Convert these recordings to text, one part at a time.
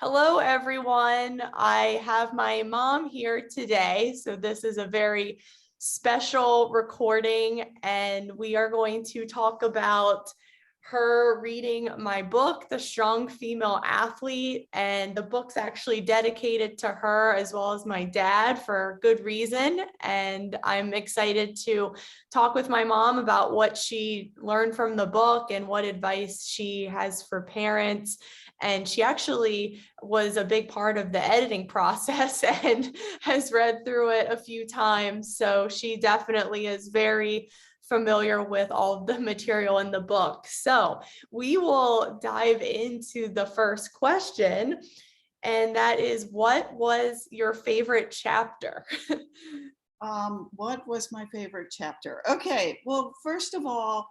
Hello, everyone. I have my mom here today. So this is a very special recording, and we are going to talk about her reading my book, The Strong Female Athlete. And the book's actually dedicated to her as well as my dad for good reason. And I'm excited to talk with my mom about what she learned from the book and what advice she has for parents. And she actually was a big part of the editing process and has read through it a few times. So she definitely is very familiar with all of the material in the book. So we will dive into the first question, and that is, what was your favorite chapter? What was my favorite chapter? Okay, well, first of all,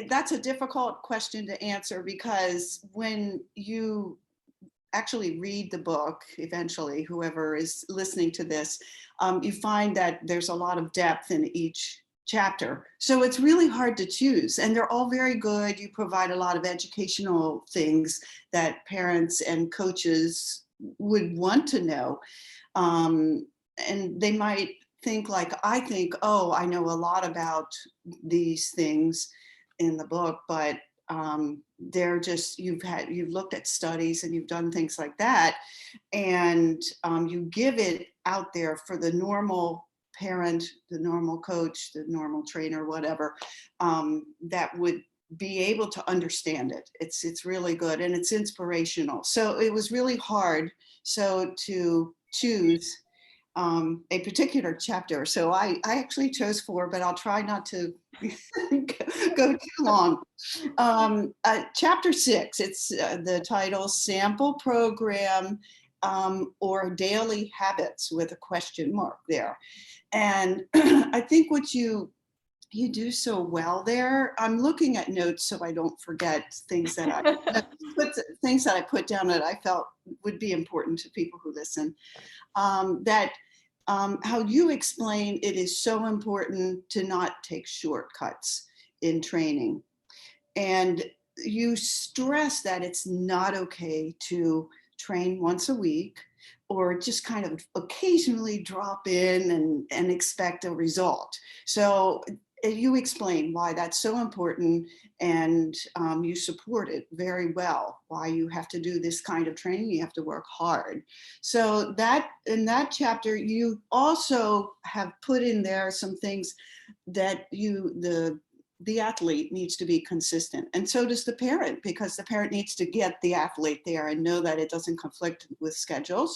that's a difficult question to answer because when you actually read the book, eventually, whoever is listening to this, you find that there's a lot of depth in each chapter. So it's really hard to choose, and they're all very good. You provide a lot of educational things that parents and coaches would want to know. And they might think like I think, oh, I know a lot about these things in the book, but they're just, you've looked at studies and you've done things like that, and you give it out there for the normal parent, the normal coach, the normal trainer, whatever, that would be able to understand it. It's really good and it's inspirational. So it was really hard to choose a particular chapter. So I actually chose 4, but I'll try not to go too long. Chapter 6, it's the title, Sample Program or Daily Habits, with a question mark there. And I think what you do so well there. I'm looking at notes so I don't forget things that I put down that I felt would be important to people who listen. How you explain it is so important to not take shortcuts in training. And you stress that it's not okay to train once a week or just kind of occasionally drop in and expect a result. So you explain why that's so important, and you support it very well, why you have to do this kind of training, you have to work hard. So that in that chapter, you also have put in there some things that the athlete needs to be consistent, and so does the parent, because the parent needs to get the athlete there and know that it doesn't conflict with schedules,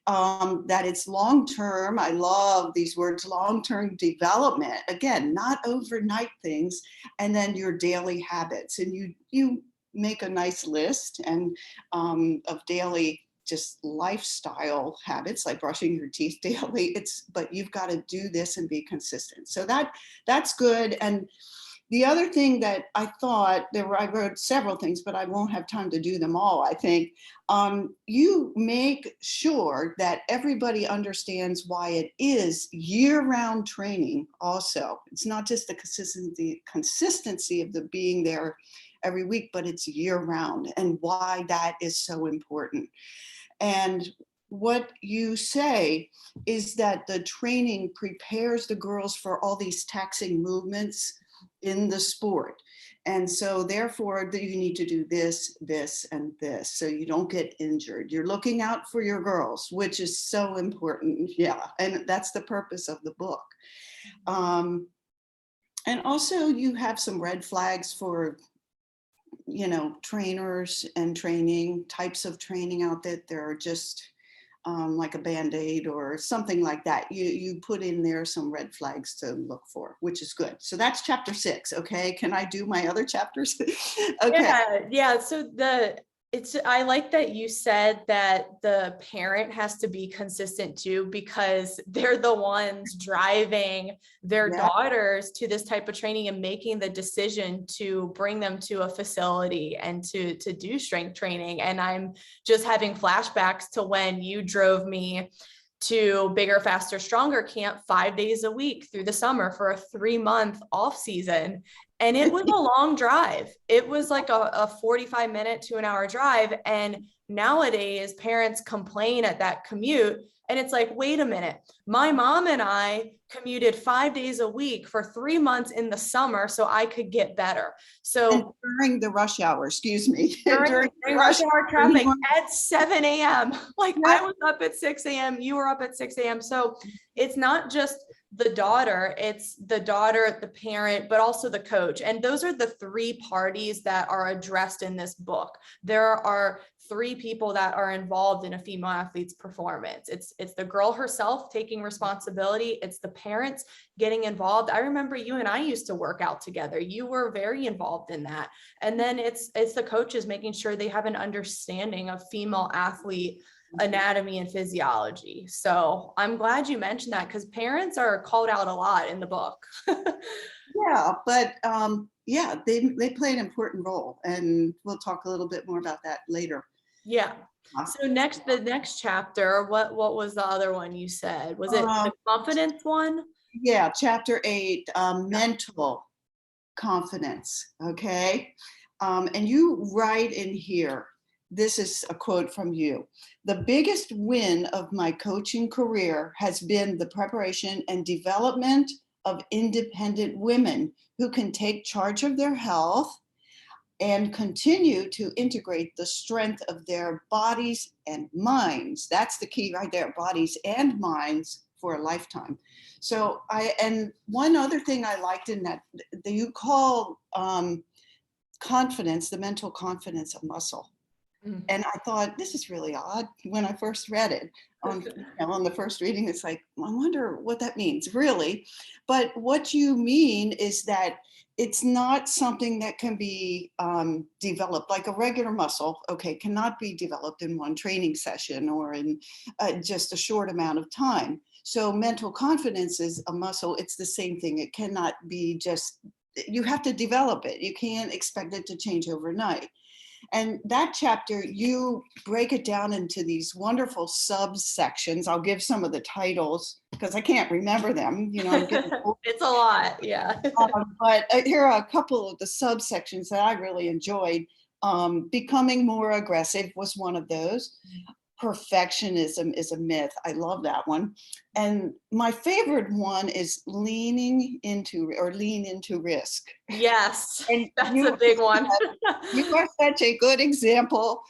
that it's long-term. I love these words, long-term development, again, not overnight things, and then your daily habits. And you make a nice list and of daily just lifestyle habits, like brushing your teeth daily. But you've got to do this and be consistent. So that's good. And the other thing that I thought, I wrote several things, but I won't have time to do them all, I think. You make sure that everybody understands why it is year-round training also. It's not just the consistency of the being there every week, but it's year-round, and why that is so important. And what you say is that the training prepares the girls for all these taxing movements in the sport. And so therefore you need to do this, this, and this, so you don't get injured. You're looking out for your girls, which is so important. Yeah, and that's the purpose of the book. And also you have some red flags for, trainers and training, types of training out there. They're just like a Band-Aid or something like that. You put in there some red flags to look for, which is good. So that's chapter 6. Okay, can I do my other chapters? Okay. Yeah. So I like that you said that the parent has to be consistent too, because they're the ones driving their daughters to this type of training and making the decision to bring them to a facility and to do strength training. And I'm just having flashbacks to when you drove me to Bigger, Faster, Stronger camp 5 days a week through the summer for a 3-month off season. And it was a long drive. It was like a 45-minute to an hour drive. And nowadays, parents complain at that commute. And it's like, wait a minute. My mom and I commuted 5 days a week for 3 months in the summer so I could get better. So And during the rush hour, excuse me. during rush hour traffic at 7 a.m. Like I was up at 6 a.m. You were up at 6 a.m. So it's not just the daughter, it's the daughter, the parent, but also the coach. And those are the three parties that are addressed in this book. There are three people that are involved in a female athlete's performance. It's the girl herself taking responsibility. It's the parents getting involved. I remember you and I used to work out together. You were very involved in that. And then it's the coaches making sure they have an understanding of female athlete anatomy and physiology. So I'm glad you mentioned that because parents are called out a lot in the book. Yeah, but yeah, they play an important role, and we'll talk a little bit more about that later. Yeah. So the next chapter, what was the other one you said? Was it the confidence one? Yeah, chapter 8, mental confidence. Okay. And you write in here, this is a quote from you. The biggest win of my coaching career has been the preparation and development of independent women who can take charge of their health and continue to integrate the strength of their bodies and minds. That's the key right there, bodies and minds for a lifetime. So and one other thing I liked in that you call confidence, the mental confidence, a muscle. Mm. And I thought, this is really odd when I first read it. On the first reading, it's like, I wonder what that means, really. But what you mean is that it's not something that can be developed like a regular muscle, okay, cannot be developed in one training session or in just a short amount of time. So mental confidence is a muscle. It's the same thing. It cannot be just, you have to develop it. You can't expect it to change overnight. And that chapter, you break it down into these wonderful subsections. I'll give some of the titles because I can't remember them. You know, I'm getting old. It's a lot, yeah. But here are a couple of the subsections that I really enjoyed. Becoming more aggressive was one of those. Perfectionism is a myth. I love that one. And my favorite one is lean into risk. Yes, And that's a big one. You are such a good example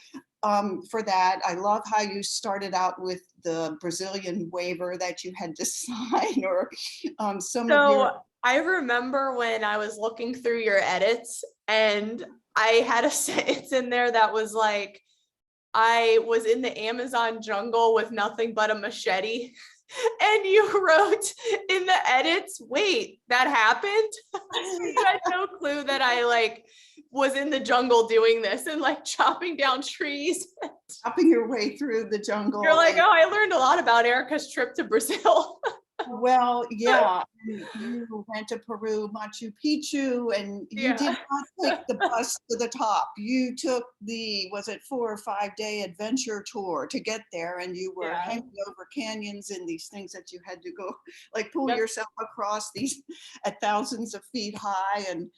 for that. I love how you started out with the Brazilian waiver that you had to sign, or some of your. I remember when I was looking through your edits and I had a sentence in there that was like, I was in the Amazon jungle with nothing but a machete. And you wrote in the edits, wait, that happened? You had no clue that I like was in the jungle doing this and like chopping down trees. Chopping your way through the jungle. You're like, oh, I learned a lot about Erica's trip to Brazil. Well, yeah, you went to Peru, Machu Picchu, and you did not take the bus to the top. You took was it 4 or 5 day adventure tour to get there, and you were hanging over canyons and these things that you had to go, like pull yourself across these at thousands of feet high. And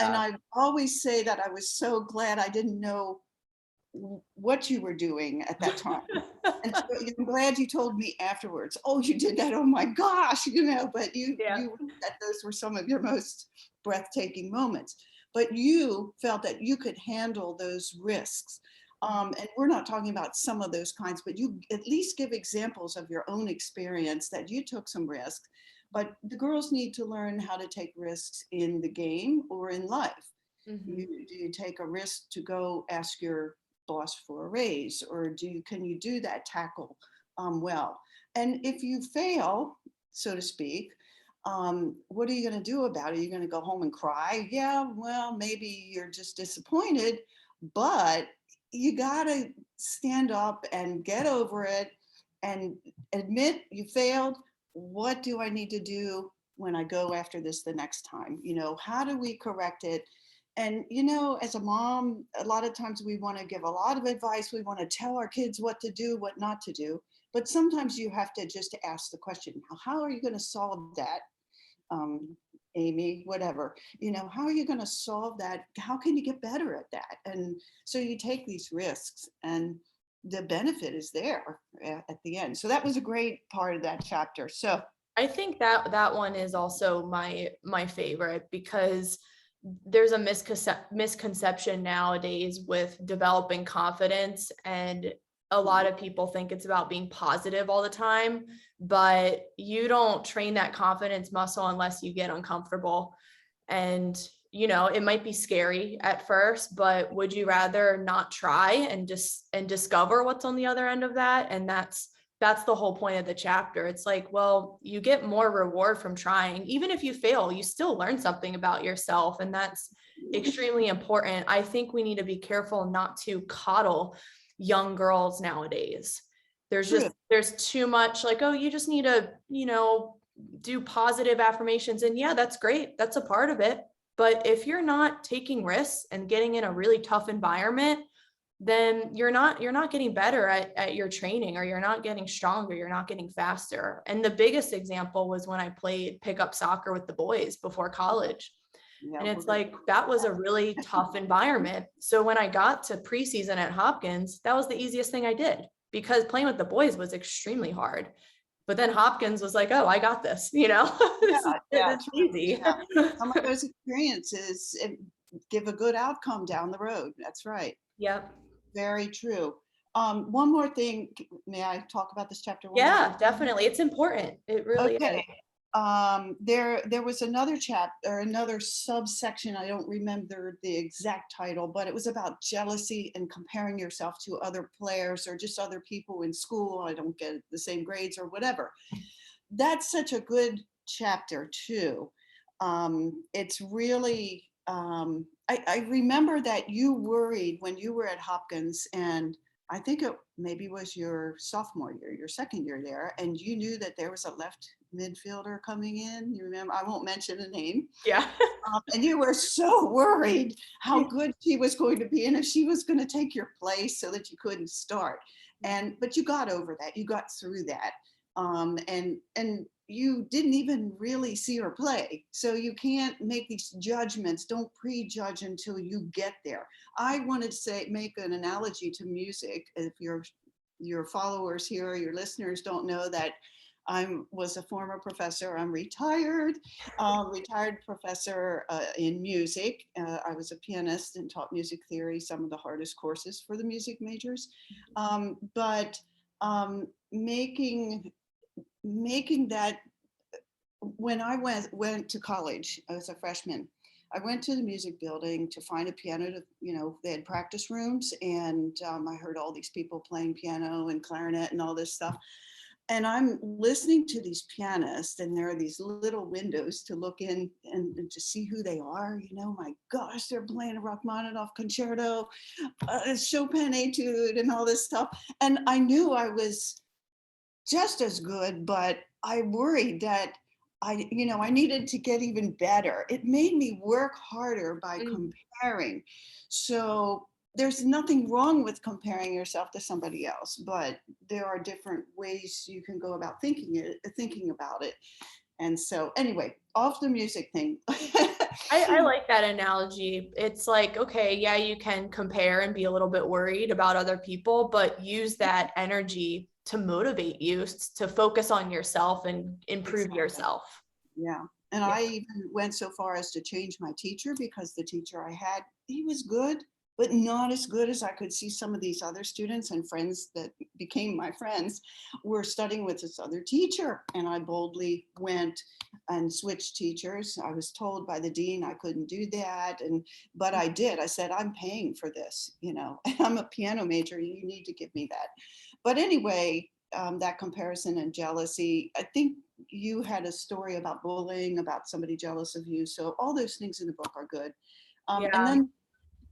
I always say that I was so glad I didn't know what you were doing at that time. And so I'm glad you told me afterwards, oh, you did that, oh my gosh, you know, but you that those were some of your most breathtaking moments. But you felt that you could handle those risks. And we're not talking about some of those kinds, but you at least give examples of your own experience that you took some risks. But the girls need to learn how to take risks in the game or in life. Mm-hmm. Do you take a risk to go ask your boss for a raise, or can you do that tackle well? And if you fail, so to speak, what are you going to do about it? Are you going to go home and cry? Yeah, well, maybe you're just disappointed, but you got to stand up and get over it and admit you failed. What do I need to do when I go after this the next time? You know, how do we correct it? And, you know, as a mom, a lot of times we want to give a lot of advice. We want to tell our kids what to do, what not to do. But sometimes you have to just ask the question, how are you going to solve that? Amy, whatever, how are you going to solve that? How can you get better at that? And so you take these risks, and the benefit is there at the end. So that was a great part of that chapter. So I think that one is also my favorite, because there's a misconception nowadays with developing confidence, and a lot of people think it's about being positive all the time, but you don't train that confidence muscle unless you get uncomfortable. And it might be scary at first, but would you rather not try and discover what's on the other end of that? And that's the whole point of the chapter. It's like, well, you get more reward from trying. Even if you fail, you still learn something about yourself. And that's extremely important. I think we need to be careful not to coddle young girls nowadays. There's too much like, oh, you just need to, do positive affirmations. And yeah, that's great. That's a part of it. But if you're not taking risks and getting in a really tough environment, then you're not getting better at your training, or you're not getting stronger, you're not getting faster. And the biggest example was when I played pickup soccer with the boys before college. yeah, And it's like, that was a really tough environment. So when I got to preseason at Hopkins, that was the easiest thing I did, because playing with the boys was extremely hard. But then Hopkins was like, oh, I got this, it's easy. Yeah. Some of those experiences give a good outcome down the road. That's right. Yep. Very true. One more thing. May I talk about this chapter? Yeah, definitely. It's important. It really is. Okay. There was another chapter, another subsection. I don't remember the exact title, but it was about jealousy and comparing yourself to other players or just other people in school. I don't get the same grades or whatever. That's such a good chapter too. It's really, I remember that you worried when you were at Hopkins, and I think it maybe was your sophomore year, your second year there, and you knew that there was a left midfielder coming in. You remember? I won't mention the name. Yeah. And you were so worried how good she was going to be, and if she was going to take your place so that you couldn't start. But you got over that. You got through that. And you didn't even really see her play. So you can't make these judgments. Don't prejudge until you get there. I wanted to make an analogy to music. If your followers here, your listeners don't know that I was a former professor. I'm retired professor in music. I was a pianist and taught music theory, some of the hardest courses for the music majors. But making that, when I went to college as a freshman, I went to the music building to find a piano they had practice rooms, and I heard all these people playing piano and clarinet and all this stuff. And I'm listening to these pianists, and there are these little windows to look in and to see who they are. My gosh, they're playing a Rachmaninoff concerto, Chopin etude, and all this stuff. And I knew I was just as good, but I worried that I needed to get even better. It made me work harder by comparing. So there's nothing wrong with comparing yourself to somebody else, but there are different ways you can go about thinking about it. And so anyway, off the music thing. I like that analogy. It's like, okay, yeah, you can compare and be a little bit worried about other people, but use that energy to motivate you to focus on yourself and improve yourself. Yeah. And I even went so far as to change my teacher, because the teacher I had, he was good, but not as good as I could see some of these other students and friends that became my friends were studying with this other teacher. And I boldly went and switched teachers. I was told by the dean I couldn't do that. But I did. I said, I'm paying for this, I'm a piano major. You need to give me that. But anyway, that comparison and jealousy, I think you had a story about bullying, about somebody jealous of you. So all those things in the book are good. And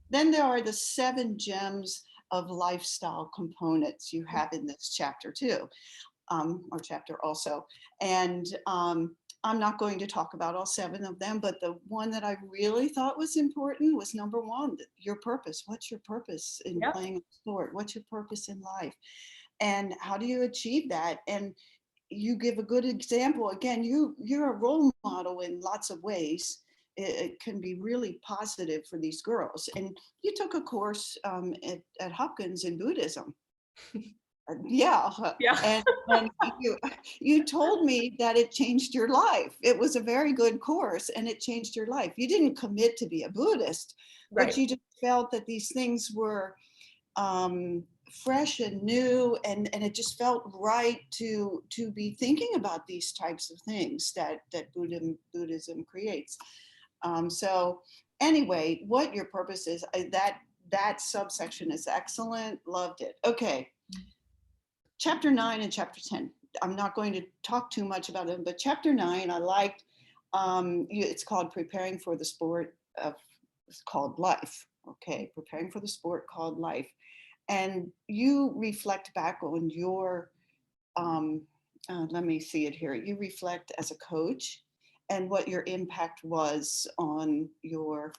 then there are the 7 gems of lifestyle components you have in this chapter too, or chapter also. And I'm not going to talk about all 7 of them, but the one that I really thought was important was number 1, your purpose. What's your purpose in playing a sport? What's your purpose in life? And how do you achieve that? And you give a good example. Again, you're a role model in lots of ways. It can be really positive for these girls. And you took a course at Hopkins in Buddhism. Yeah. Yeah. And you told me that it changed your life. It was a very good course and it changed your life. You didn't commit to be a Buddhist, but Right. you just felt that these things were fresh and new, and it just felt right to be thinking about these types of things that Buddhism creates. So anyway, what your purpose is, that subsection is excellent. Loved it. Okay. Chapter 9 and chapter 10. I'm not going to talk too much about them, but chapter 9 I liked. It's called Preparing for the Sport of called Life. Okay, preparing for the sport called life. And you reflect back on your, let me see it here. You reflect as a coach and what your impact was on your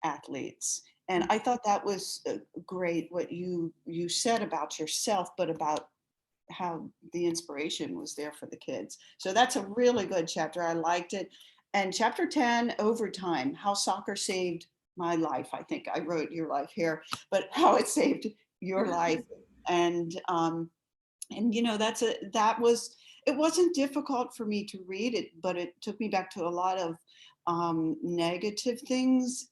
athletes. And I thought that was great what you said about yourself, but about how the inspiration was there for the kids. So that's a really good chapter. I liked it. And chapter 10, Overtime, how soccer saved my life. I think I wrote your life here, but how it saved your life. And you know, it wasn't difficult for me to read it, but it took me back to a lot of negative things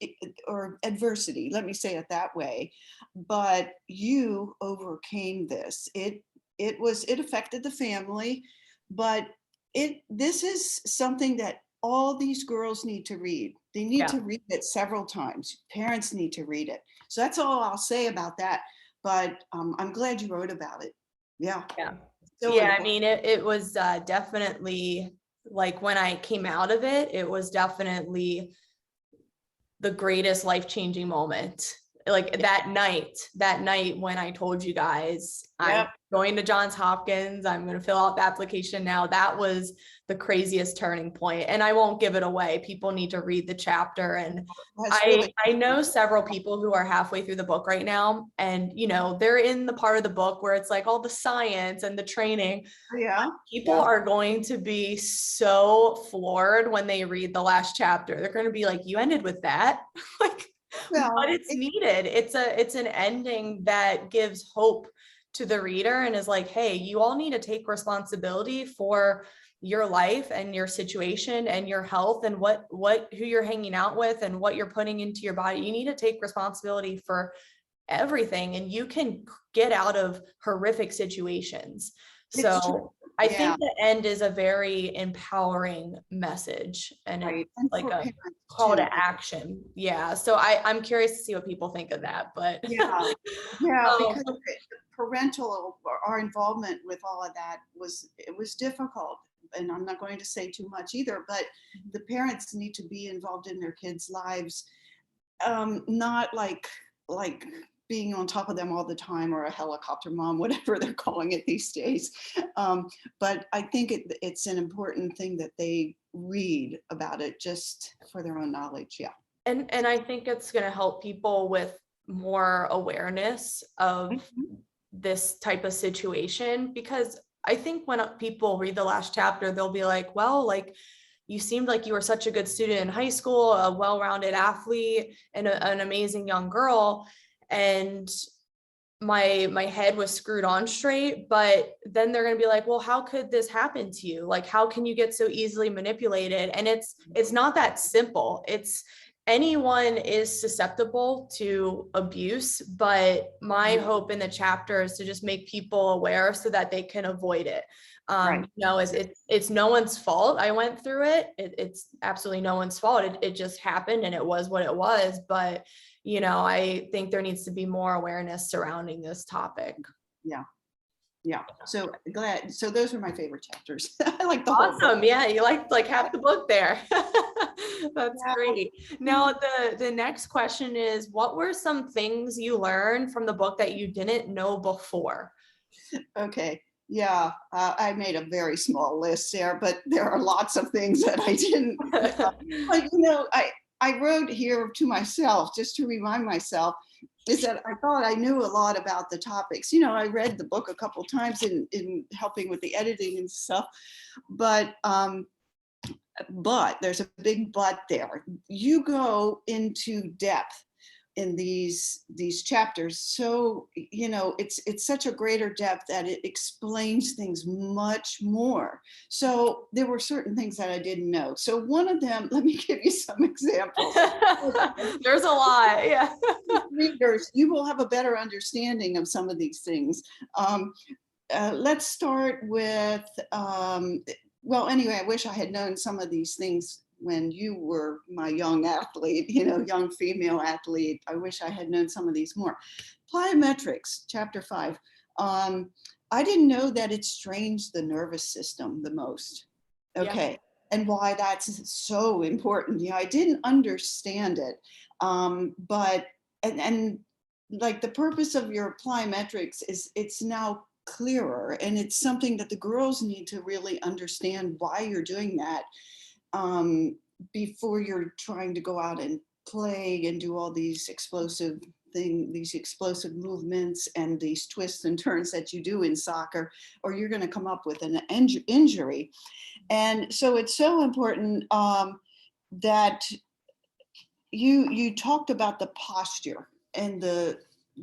or adversity, let me say it that way. But you overcame this. It affected the family, but this is something that all these girls need to read. They need to read it several times. Parents need to read it. So that's all I'll say about that. But I'm glad you wrote about it. Yeah. Yeah. So Yeah. I mean, it was definitely, like, when I came out of it, it was definitely the greatest life-changing moment. Like that night when I told you guys, I'm going to Johns Hopkins, I'm going to fill out the application now. That was the craziest turning point. And I won't give it away. People need to read the chapter. And I know several people who are halfway through the book right now. And, you know, they're in the part of the book where it's like all the science and the training. Yeah. People are going to be so floored when they read the last chapter. They're going to be like, you ended with that? Like, but it's needed. It's an ending that gives hope to the reader and is like, hey, you all need to take responsibility for your life and your situation and your health and who you're hanging out with and what you're putting into your body. You need to take responsibility for everything, and you can get out of horrific situations. So I think the end is a very empowering message, and it's like a call to action. Yeah. So I'm curious to see what people think of that, but because our involvement with all of that was difficult. And I'm not going to say too much either, but the parents need to be involved in their kids' lives, not like being on top of them all the time, or a helicopter mom, whatever they're calling it these days. But I think it's an important thing that they read about it just for their own knowledge. Yeah. And I think it's going to help people with more awareness of this type of situation, because I think when people read the last chapter, they'll be like, well, like, you seemed like you were such a good student in high school, a well-rounded athlete, and an amazing young girl. And my head was screwed on straight. But then they're going to be like, well, how could this happen to you? Like, how can you get so easily manipulated? And it's not that simple. Anyone is susceptible to abuse, but my hope in the chapter is to just make people aware so that they can avoid it. You know, it's no one's fault I went through it. It's absolutely no one's fault. It just happened, and it was what it was. But, you know, I think there needs to be more awareness surrounding this topic. Yeah. So glad. So those are my favorite chapters. I like the awesome. whole book. Yeah, you like half the book there. That's great. Now the next question is, what were some things you learned from the book that you didn't know before? Okay. Yeah, I made a very small list there, but there are lots of things that I didn't. But you know, I wrote here to myself just to remind myself, is that I thought I knew a lot about the topics. You know, I read the book a couple times in helping with the editing and stuff, but there's a big but there. You go into depth in these chapters, so you know it's such a greater depth that it explains things much more. So there were certain things that I didn't know. So one of them, let me give you some examples. There's a lot, yeah. Readers, you will have a better understanding of some of these things. Let's start with well, anyway, I wish I had known some of these things when you were my young athlete, you know, young female athlete. I wish I had known some of these more. Plyometrics, chapter 5. I didn't know that it strains the nervous system the most. Okay. Yeah. And why that's so important. You know, I didn't understand it. But like the purpose of your plyometrics is it's now clearer, and it's something that the girls need to really understand why you're doing that before you're trying to go out and play and do all these explosive movements and these twists and turns that you do in soccer, or you're going to come up with an injury. And so it's so important that you talked about the posture and the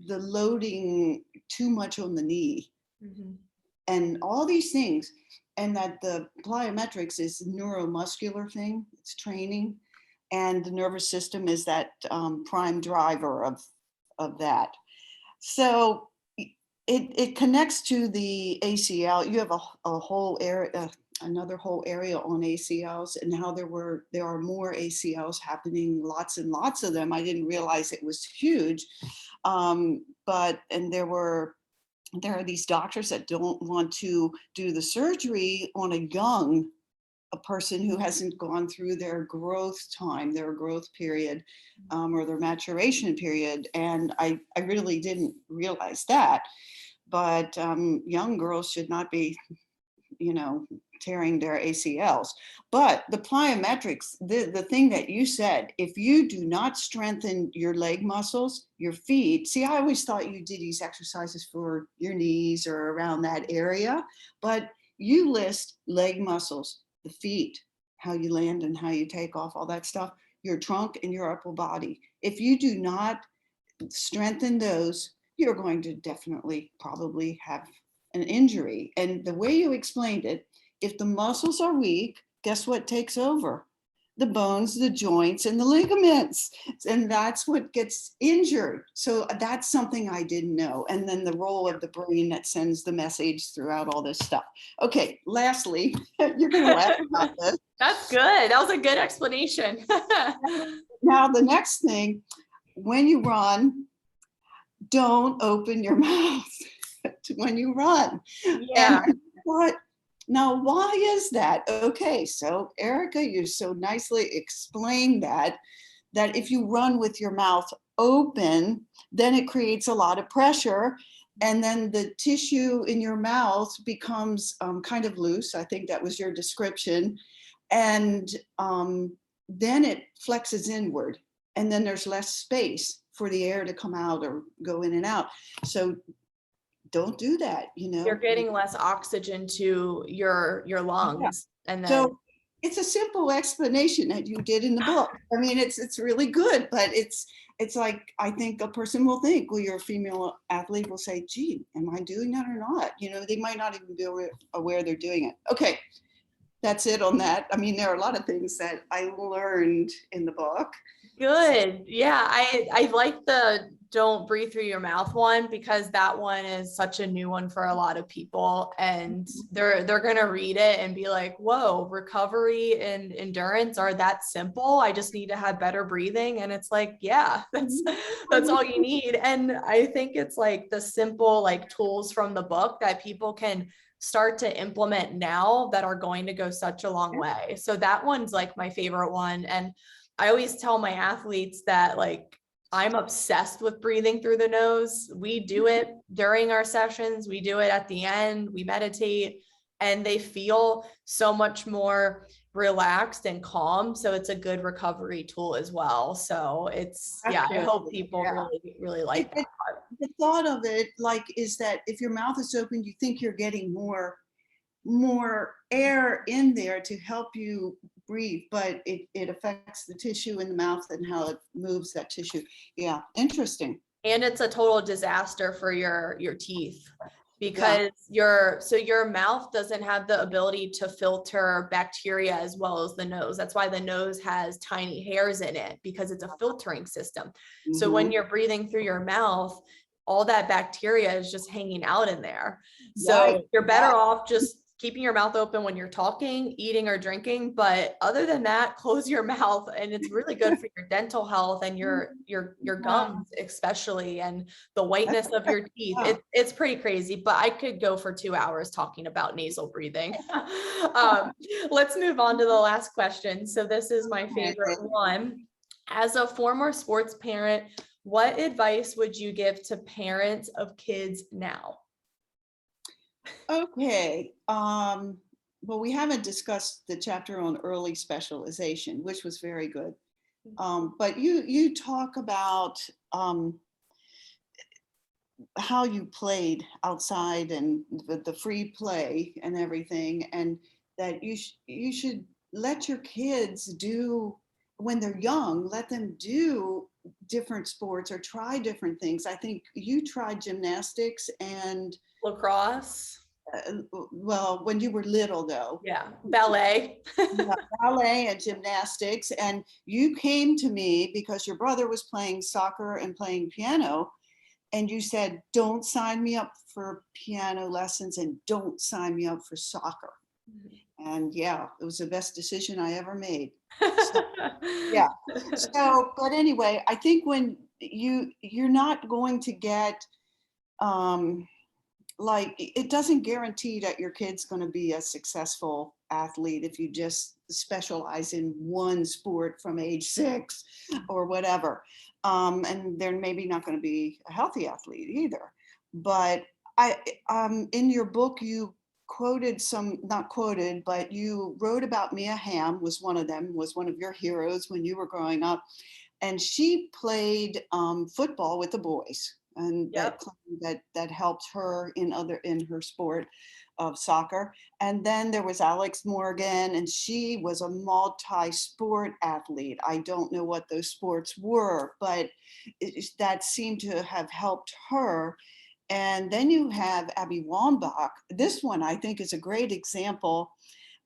loading too much on the knee. Mm-hmm. And all these things, and that the plyometrics is a neuromuscular thing, it's training, and the nervous system is that prime driver of that. So it connects to the ACL. You have a whole area, another whole area on ACLs, and how there are more ACLs happening, lots and lots of them. I didn't realize it was huge, there are these doctors that don't want to do the surgery on a person who hasn't gone through their growth time, their growth period, or their maturation period. And I really didn't realize that. But young girls should not be, you know, tearing their ACLs. But the plyometrics, the thing that you said, if you do not strengthen your leg muscles, your feet, see, I always thought you did these exercises for your knees or around that area, but you list leg muscles, the feet, how you land and how you take off, all that stuff, your trunk and your upper body. If you do not strengthen those, you're going to definitely probably have an injury. And the way you explained it, if the muscles are weak, guess what takes over? The bones, the joints, and the ligaments. And that's what gets injured. So that's something I didn't know. And then the role of the brain that sends the message throughout all this stuff. Okay, lastly, you're going to laugh about this. That's good. That was a good explanation. Now, the next thing, when you run, don't open your mouth when you run. Yeah. And what? Now, why is that? Okay, so Erica, you so nicely explained that if you run with your mouth open, then it creates a lot of pressure, and then the tissue in your mouth becomes kind of loose. I think that was your description. And then it flexes inward, and then there's less space for the air to come out or go in and out. So don't do that, you know. You're getting less oxygen to your lungs. Yeah. And then so it's a simple explanation that you did in the book. I mean, it's really good, but it's like, I think a person will think, well, you're a female athlete, will say, gee, am I doing that or not? You know, they might not even be aware they're doing it. Okay, that's it on that. I mean, there are a lot of things that I learned in the book. Good. Yeah, I like the don't breathe through your mouth one, because that one is such a new one for a lot of people, and they're going to read it and be like, whoa, recovery and endurance are that simple? I just need to have better breathing. And it's like, yeah, that's all you need. And I think it's like the simple like tools from the book that people can start to implement now that are going to go such a long way. So that one's like my favorite one. And I always tell my athletes that like, I'm obsessed with breathing through the nose. We do it during our sessions. We do it at the end. We meditate, and they feel so much more relaxed and calm. So it's a good recovery tool as well. So it's, yeah, I hope Absolutely. people Yeah. really like that. The thought of it, like, is that if your mouth is open, you think you're getting more air in there to help you breathe, but it affects the tissue in the mouth and how it moves that tissue. Yeah, interesting. And it's a total disaster for your teeth, Yeah. because your mouth doesn't have the ability to filter bacteria as well as the nose. That's why the nose has tiny hairs in it, because it's a filtering system. So when Mhm. you're breathing through your mouth, all that bacteria is just hanging out in there. So Right. you're better Yeah. off just keeping your mouth open when you're talking, eating, or drinking. But other than that, close your mouth, and it's really good for your dental health and your Yeah. gums especially, and the whiteness of your teeth. Yeah. It's pretty crazy, but I could go for 2 hours talking about nasal breathing. Let's move on to the last question. So this is my favorite one. As a former sports parent, what advice would you give to parents of kids now? Okay. Well, we haven't discussed the chapter on early specialization, which was very good. But you talk about how you played outside and the free play and everything, and that you should let your kids do, when they're young, let them do different sports or try different things. I think you tried gymnastics and Lacrosse. well, when you were little though. Yeah, ballet. Yeah, ballet and gymnastics, and you came to me because your brother was playing soccer and playing piano, and you said, don't sign me up for piano lessons and don't sign me up for soccer. And yeah, it was the best decision I ever made. So, yeah. So, but anyway, I think when you're not going to get like, it doesn't guarantee that your kid's going to be a successful athlete if you just specialize in one sport from age 6 or whatever. And they're maybe not going to be a healthy athlete either. But in your book, you quoted some, not quoted, but you wrote about Mia Hamm, was one of them, was one of your heroes when you were growing up. And she played football with the boys, and Yep. that helped her in her sport of soccer. And then there was Alex Morgan, and she was a multi-sport athlete. I don't know what those sports were, but that seemed to have helped her. And then you have Abby Wambach. This one I think is a great example,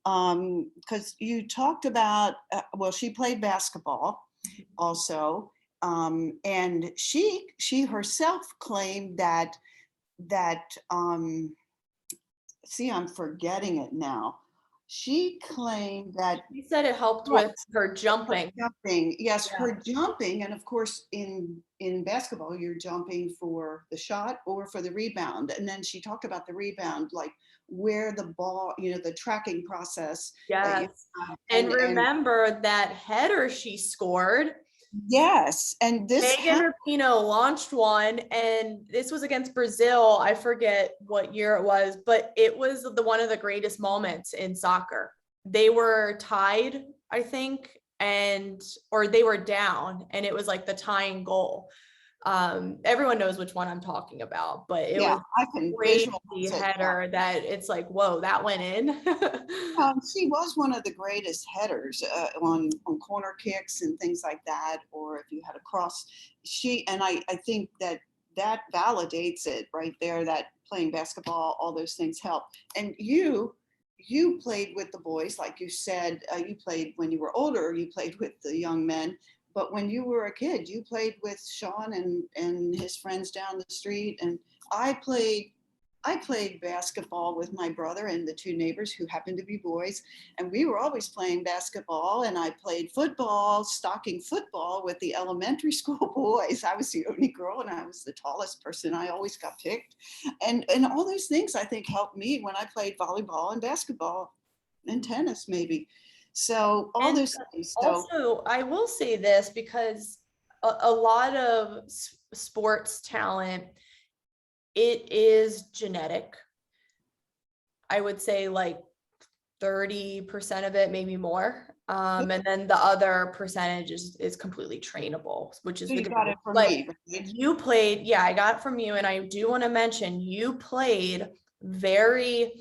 because you talked about, well, she played basketball also, and she herself claimed that see, I'm forgetting it now. She claimed that, You said it helped yes, with her her jumping. jumping, yes, Yeah. her jumping, and of course in basketball you're jumping for the shot or for the rebound. And then she talked about the rebound, like where the ball, the tracking process that you Yes. have, And and remember that header she scored. yes, and this Megan happened. Rapinoe launched one, and this was against Brazil. I forget what year it was, but it was one of the greatest moments in soccer. They were tied, I think, or they were down, and it was like the tying goal. Everyone knows which one I'm talking about, but it Yeah, was I can crazy visualize it. Yeah. header that it's like, whoa, that went in. She was one of the greatest headers on corner kicks and things like that, or if you had a cross. I think that validates it right there, that playing basketball, all those things help. And you played with the boys, like you said, you played when you were older, you played with the young men. But when you were a kid, you played with Sean and his friends down the street. And I played basketball with my brother and the two neighbors who happened to be boys, and we were always playing basketball. And I played football, stocking football with the elementary school boys. I was the only girl, and I was the tallest person. I always got picked, and all those things I think helped me when I played volleyball and basketball and tennis, maybe. So all And those things. So also, I will say this, because a lot of sports talent, it is genetic. I would say like 30% of it, maybe more. And then the other percentage is completely trainable, which is So the you good got news. it from But me, right? you played, yeah, I got it from you. And I do want to mention you played very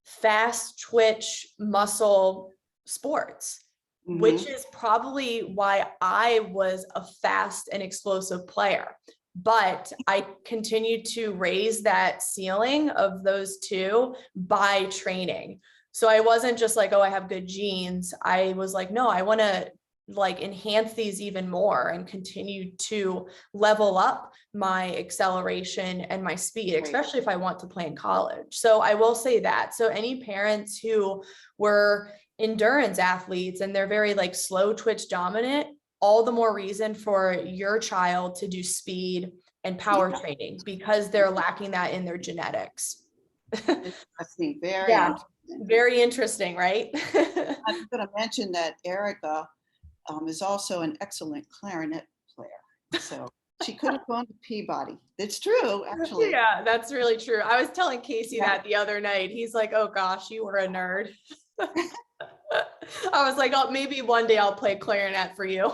fast twitch muscle sports, which is probably why I was a fast and explosive player. But I continued to raise that ceiling of those two by training. So I wasn't just like, oh, I have good genes. I was like, no, I want to like enhance these even more and continue to level up my acceleration and my speed, especially if I want to play in college. So I will say that. So any parents who were endurance athletes and they're very like slow twitch dominant, all the more reason for your child to do speed and power training because they're lacking that in their genetics. Interesting, very Yeah, interesting. very interesting, right? I'm going to mention that Erica is also an excellent clarinet player. So she could have gone to Peabody. It's true, actually. Yeah, that's really true. I was telling Casey Yeah. that the other night. He's like, oh gosh, you were a nerd. I was like, oh, maybe one day I'll play clarinet for you.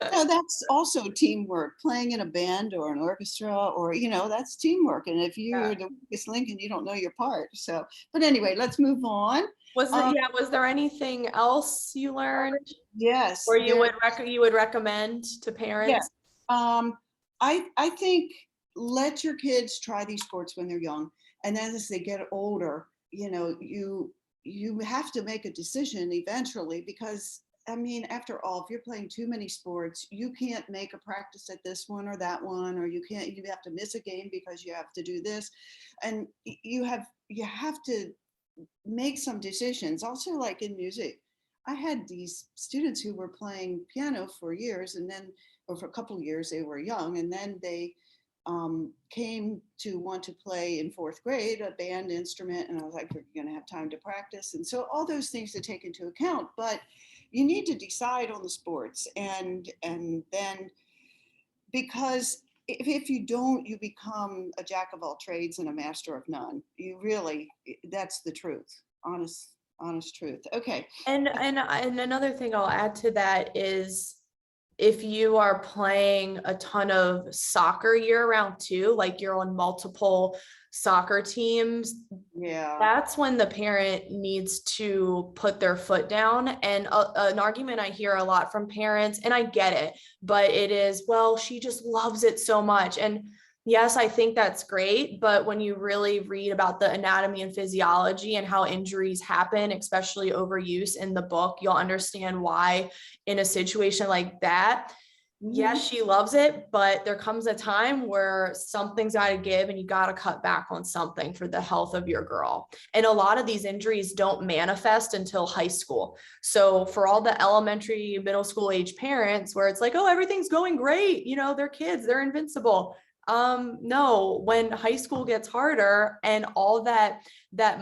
No, that's also teamwork. Playing in a band or an orchestra, or that's teamwork. And if you're the weakest link and you don't know your part, so. But anyway, let's move on. Was there anything else you learned? Yes. Or you would recommend to parents? Yeah. I think let your kids try these sports when they're young, and then as they get older, you have to make a decision eventually, because I mean, after all, if you're playing too many sports, you can't make a practice at this one or that one, or you have to miss a game because you have to do this. And you have to make some decisions. Also, like in music, I had these students who were playing piano for years, and then, or for a couple of years, they were young, and then they came to want to play in fourth grade a band instrument, and I was like, you're going to have time to practice. And so all those things to take into account, but you need to decide on the sports, and then, because if you don't, you become a jack of all trades and a master of none. You really, that's the truth, honest truth. Okay. And another thing I'll add to that is if you are playing a ton of soccer year round too, like you're on multiple soccer teams, that's when the parent needs to put their foot down. And an argument I hear a lot from parents, and I get it, but it is, well, she just loves it so much. And yes, I think that's great. But when you really read about the anatomy and physiology and how injuries happen, especially overuse in the book, you'll understand why in a situation like that, yes, she loves it, but there comes a time where something's got to give and you got to cut back on something for the health of your girl. And a lot of these injuries don't manifest until high school. So for all the elementary, middle school age parents where it's like, oh, everything's going great, they're kids, they're invincible. No, when high school gets harder and all that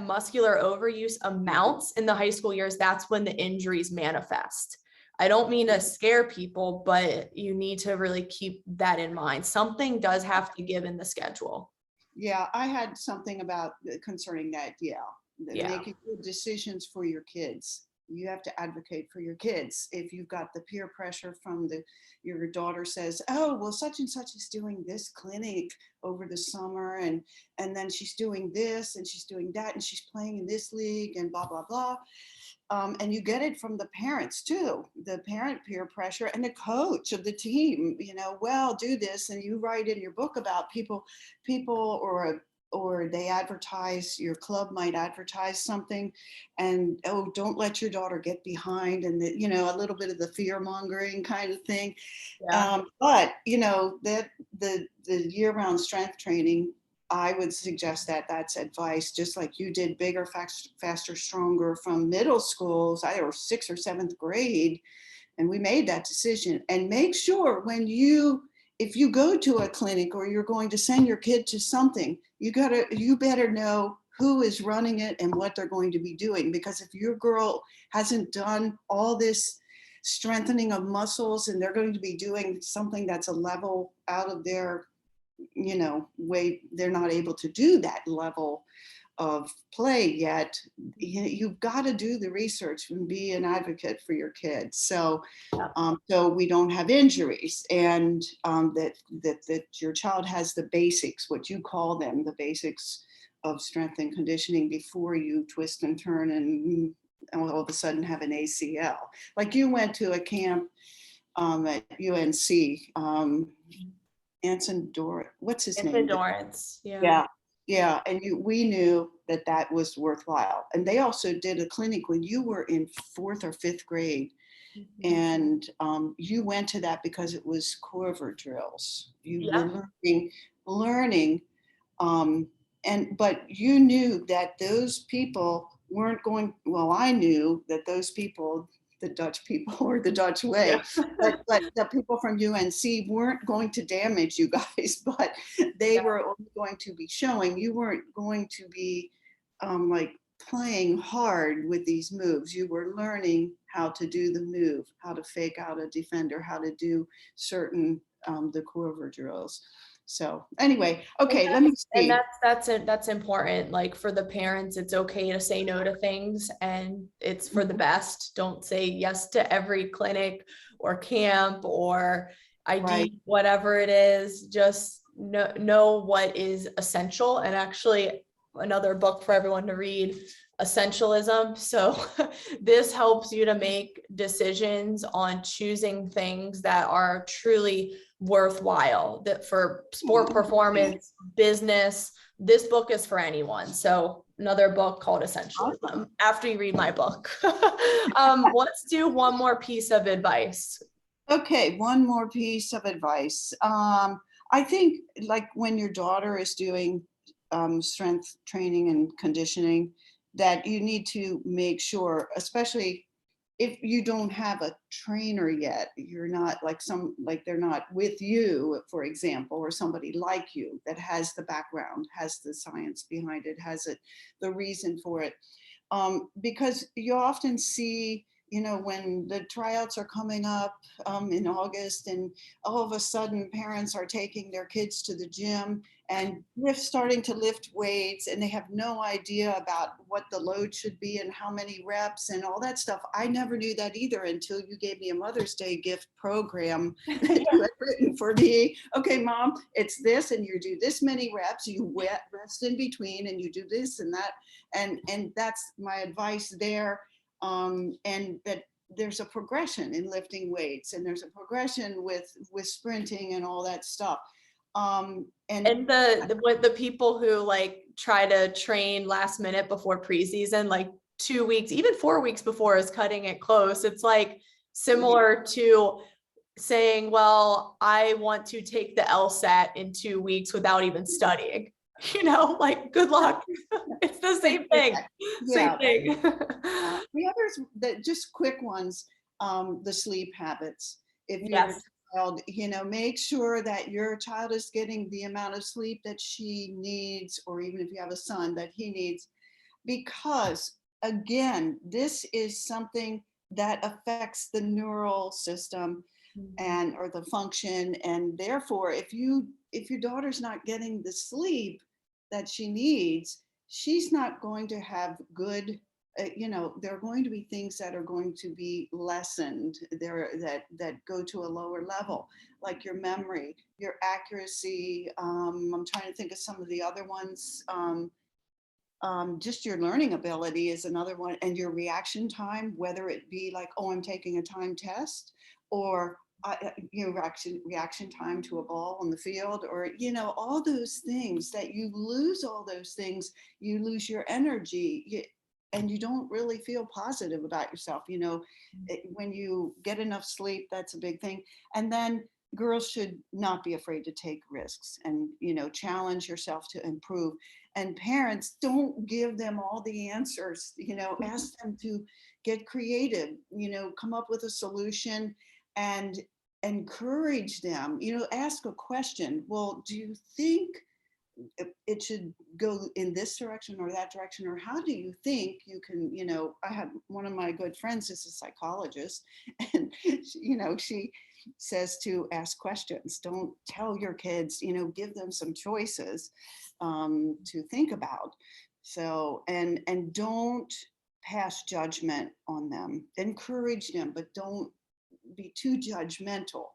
muscular overuse amounts in the high school years, that's when the injuries manifest. I don't mean to scare people, but you need to really keep that in mind. Something does have to give in the schedule. Yeah, I had something about concerning that. Yeah. Making good decisions for your kids. You have to advocate for your kids. If you've got the peer pressure from your daughter says, oh, well, such and such is doing this clinic over the summer, and then she's doing this and she's doing that and she's playing in this league and blah, blah, blah. And you get it from the parents too, the parent peer pressure, and the coach of the team, well, do this. And you write in your book about people, or they advertise, your club might advertise something, and, oh, don't let your daughter get behind, and a little bit of the fear mongering kind of thing. But that the year-round strength training, I would suggest that that's advice, just like you did bigger, faster, stronger from middle schools, or 6th or 7th grade. And we made that decision. And make sure if you go to a clinic or you're going to send your kid to something, you better know who is running it and what they're going to be doing. Because if your girl hasn't done all this strengthening of muscles and they're going to be doing something that's a level out of their way, they're not able to do that level of play yet, you've got to do the research and be an advocate for your kids. So, so we don't have injuries, and that your child has the basics, what you call them, the basics of strength and conditioning before you twist and turn and all of a sudden have an ACL. Like you went to a camp at UNC, Anson Dorrance, what's his name? Endurance. Yeah. And we knew that was worthwhile. And they also did a clinic when you were in 4th or 5th grade. And you went to that because it was quiver drills. You were learning, but you knew that those people weren't going, well, I knew that those people, the Dutch people or the Dutch way, but the people from UNC weren't going to damage you guys, but they were only going to be showing. You weren't going to be like playing hard with these moves. You were learning how to do the move, how to fake out a defender, how to do certain the quiver drills. So anyway, okay, let me see. And that's important. Like for the parents, it's okay to say no to things, and it's for the best. Don't say yes to every clinic or camp or ID, whatever it is. Just know what is essential. And actually, another book for everyone to read, Essentialism. So this helps you to make decisions on choosing things that are truly worthwhile, that for sport performance, business. This book is for anyone. So another book called Essentialism after you read my book. Let's do one more piece of advice. Okay, one more piece of advice. I think like when your daughter is doing strength training and conditioning, that you need to make sure, especially if you don't have a trainer yet, you're not like they're not with you, for example, or somebody like you that has the background, has the science behind it, has the reason for it. Because you often see, when the tryouts are coming up in August, and all of a sudden parents are taking their kids to the gym and starting to lift weights, and they have no idea about what the load should be and how many reps and all that stuff. I never knew that either until you gave me a Mother's Day gift program that you had written for me. Okay, Mom, it's this, and you do this many reps, you rest in between, and you do this and that. And that's my advice there. And that there's a progression in lifting weights, and there's a progression with sprinting and all that stuff. And the people who like try to train last minute before preseason, like 2 weeks, even 4 weeks before, is cutting it close. It's like similar to saying, well, I want to take the LSAT in 2 weeks without even studying. Like good luck. It's the same thing. Yeah. Same thing. The others, that just quick ones, the sleep habits. If your child, make sure that your child is getting the amount of sleep that she needs, or even if you have a son, that he needs, because again, this is something that affects the neural system or the function, and therefore if your daughter's not getting the sleep that she needs, she's not going to have good, there are going to be things that are going to be lessened there, that go to a lower level, like your memory, your accuracy. I'm trying to think of some of the other ones. Just your learning ability is another one, and your reaction time, whether it be like, oh, I'm taking a time test, or reaction time to a ball on the field, or all those things, that you lose all those things, you lose your energy, and you don't really feel positive about yourself. When you get enough sleep, that's a big thing. And then girls should not be afraid to take risks and challenge yourself to improve. And parents, don't give them all the answers. Ask them to get creative, come up with a solution, and encourage them. Ask a question. Well, do you think it should go in this direction or that direction, or how do you think you can, I have one of my good friends is a psychologist, and she says to ask questions. Don't tell your kids, give them some choices to think about. So, and don't pass judgment on them. Encourage them, but don't be too judgmental.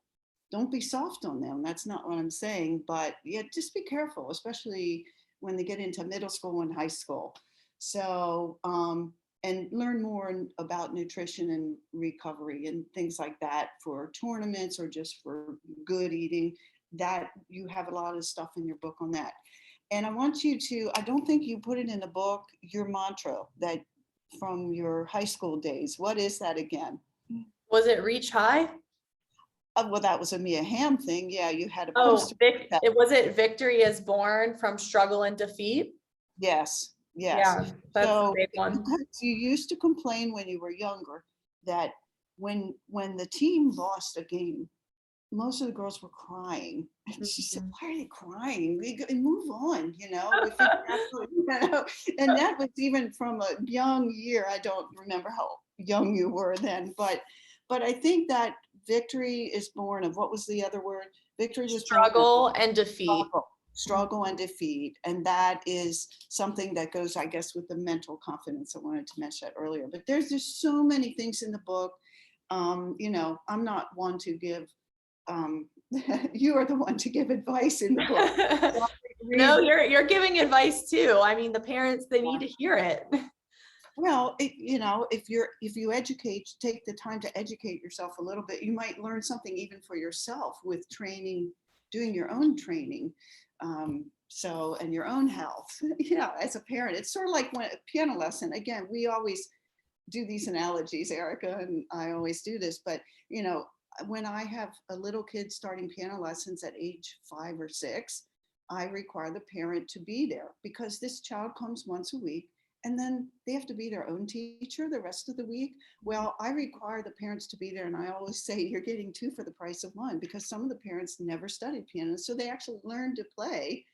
Don't be soft on them. That's not what I'm saying, but yeah, just be careful, especially when they get into middle school and high school. So, and learn more about nutrition and recovery and things like that for tournaments or just for good eating. That you have a lot of stuff in your book on that. And I want you to, I don't think you put it in the book, your mantra that from your high school days. What is that again? Was it Reach High? Well, that was a Mia Hamm thing. Yeah, you had a Oh, poster. That. it was it Victory is Born from Struggle and Defeat? Yes, yes. Yeah, that's a So big one. because you used to complain when you were younger that when the team lost a game, most of the girls were crying. And she said, Mhm. "Why are they crying? We go, and move on, you know." We figure out, you know. And that was even from a young year. I don't remember how young you were then, but I think that victory is born of, what was the other word? Victory was born of Struggle and Defeat. struggle and defeat. And that is something that goes, I guess, with the mental confidence. I wanted to mention that earlier. But there's just so many things in the book. You know, I'm not one to give you are the one to give advice in the book. So No, read, you're giving advice too. I mean, the parents, they need to hear it. well, you know, if you educate, take the time to educate yourself a little bit, you might learn something even for yourself with training, doing your own training. So, and your own health, you know, as a parent, it's sort of like when a piano lesson, again, we always do these analogies, Erica, and I always do this, but you know, when I have a little kid starting piano lessons at age 5 or 6, I require the parent to be there because this child comes once a week and then they have to be their own teacher the rest of the week. Well, I require the parents to be there. And I always say you're getting two for the price of one, because some of the parents never studied piano. So they actually learn to play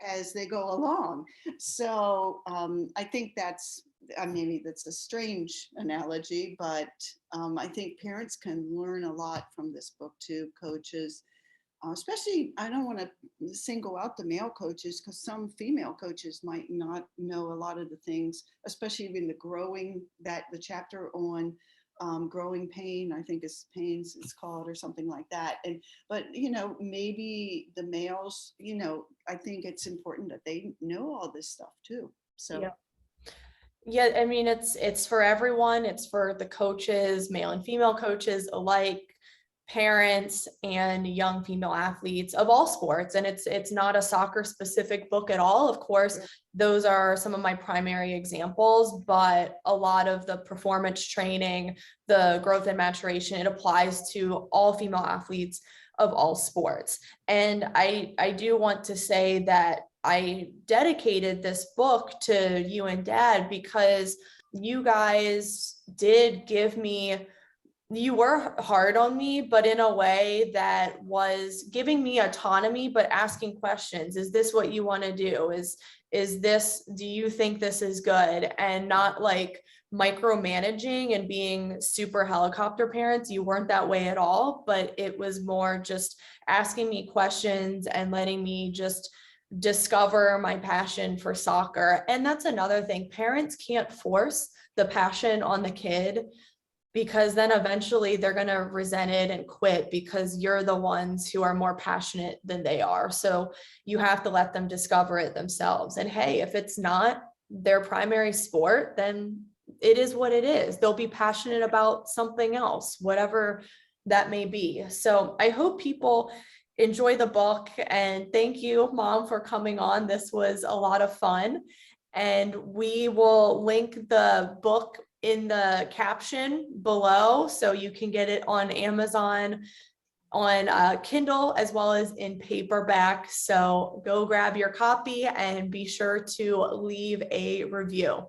as they go along. So I think that's, I mean, that's a strange analogy, but I think parents can learn a lot from this book too, coaches. Especially, I don't want to single out the male coaches because some female coaches might not know a lot of the things, especially in the growing, that the chapter on growing pain, I think is pains it's called, or something like that. And but you know, maybe the males, you know, I think it's important that they know all this stuff too. So Yeah. Yeah, I mean, it's for everyone. It's for the coaches, male and female coaches alike, parents and young female athletes of all sports. And it's not a soccer specific book at all. Of course, those are some of my primary examples, but a lot of the performance training, the growth and maturation, it applies to all female athletes of all sports. And I do want to say that I dedicated this book to you and Dad because you guys did give me, you were hard on me, but in a way that was giving me autonomy, but asking questions. Is this what you want to do? Is this, do you think this is good? And not like micromanaging and being super helicopter parents. You weren't that way at all, but it was more just asking me questions and letting me just discover my passion for soccer. And that's another thing. Parents can't force the passion on the kid, because then eventually they're going to resent it and quit because you're the ones who are more passionate than they are. So you have to let them discover it themselves. And hey, if it's not their primary sport, then it is what it is. They'll be passionate about something else, whatever that may be. So I hope people enjoy the book, and thank you, Mom, for coming on. This was a lot of fun, and we will link the book in the caption below so you can get it on Amazon, on Kindle, as well as in paperback. So go grab your copy and be sure to leave a review.